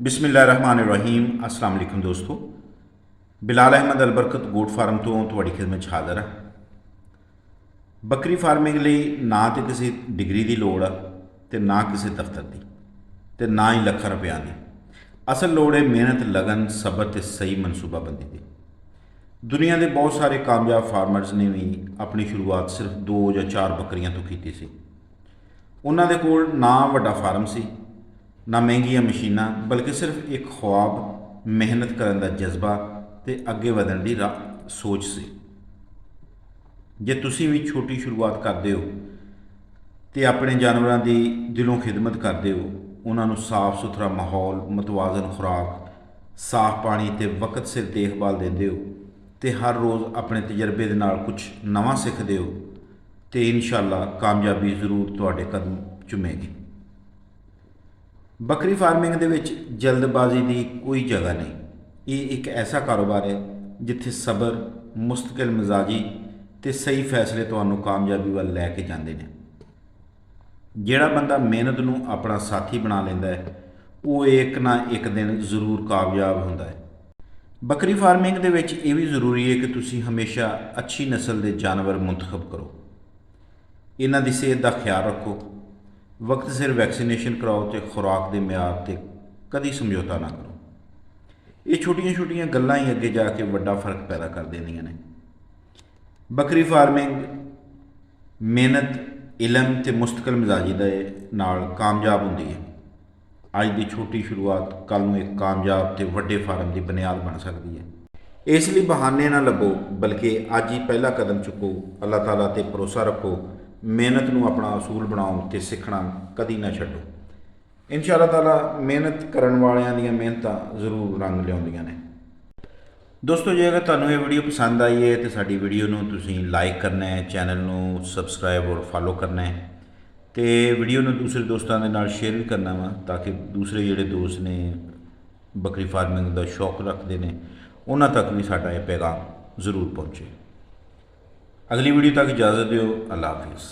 बिस्मिल्लाहिर्रहमानिर्रहीम। अस्सलाम वालेकुम दोस्तों, बिलाल अहमद अलबरकत गोट फार्म तो तुहाड़ी खिदमत हाज़र है। बकरी फार्मिंग लई ना तो किसी डिग्री की लोड़ आ ते ना किसी दफ्तर की ते ना ही लखां रुपया की। असल लोड़ है मेहनत, लगन, सबर ते सही मनसूबाबंदी की। दुनिया के बहुत सारे कामयाब फार्मर्स ने भी अपनी शुरुआत सिर्फ 2 या 4 बकरियां तो की सी। उन्हां दे कोल ना वड्डा फार्म सी, ना महंगियां मशीनां, बल्कि सिर्फ एक ख्वाब, मेहनत करने का जज्बा ते अगे वधण की सोच सी। जे तुसीं भी छोटी शुरुआत करते हो तो अपने जानवरों की दिलों खिदमत करते हो, उन्होंने साफ सुथरा माहौल, मतवाजन खुराक, साफ पानी ते वक्त सिर देखभाल देंदे हो तो हर रोज़ अपने तजर्बे के नाल कुछ नवां सीखते हो तो इंशाअल्लाह कामयाबी जरूर तुहाडे कदम चुमेगी। बकरी फार्मिंग दे विच जल्दबाजी की कोई जगह नहीं। ये एक ऐसा कारोबार है जिथे सबर, मुस्तकिल मिजाजी ते सही फैसले तुहानूं कामयाबी वाल लैके जांदे ने। जिहड़ा बंदा मेहनत नूं अपना साथी बना लैंदा है वो एक ना एक दिन जरूर कामयाब हुंदा है। बकरी फार्मिंग दे विच ये भी जरूरी है कि तुसीं हमेशा अच्छी नस्ल के जानवर मुंतखब करो, इन्हां दी सेहत का ख्याल रखो, वक्त सिर वैक्सीनेशन कराओ तो खुराक के म्यार से कभी समझौता ना करो। ये छोटिया छोटिया गल्लां ही अगे जाके वड्डा फर्क पैदा कर देंदियां ने। बकरी फार्मिंग मेहनत, इलम ते मुस्तकिल मिजाजी दे नाल कामयाब होंदी है। अज की छोटी शुरुआत कल नूं एक कामयाब ते वड्डे फार्म की बुनियाद बन सकती है। इसलिए बहाने ना लभो, बल्कि अज ही पहला कदम चुको। अल्लाह ताला ते भरोसा रखो, मेहनत नूं अपना असूल बनाओ तो सीखना कदी ना छड्डो। इंशाअल्लाह ताला मेहनत करन वालियां दी मेहनतां जरूर रंग लियाउंदियां ने। दोस्तों, जे अगर तुहानूं ये वीडियो पसंद आई है तो साडी वीडियो नूं तुसीं लाइक करना है, चैनल नूं सबसक्राइब और फॉलो करना है तो वीडियो नूं दूसरे दोस्तों के नाल शेयर भी करना वा, ताकि दूसरे जिहड़े दोस्त ने बकरी फार्मिंग का शौक रखते हैं उन्हां तक भी साडा ये पैगाम जरूर पहुँचे। अगली वीडियो तक इजाज़त दिओ। अल्लाह हाफिज़।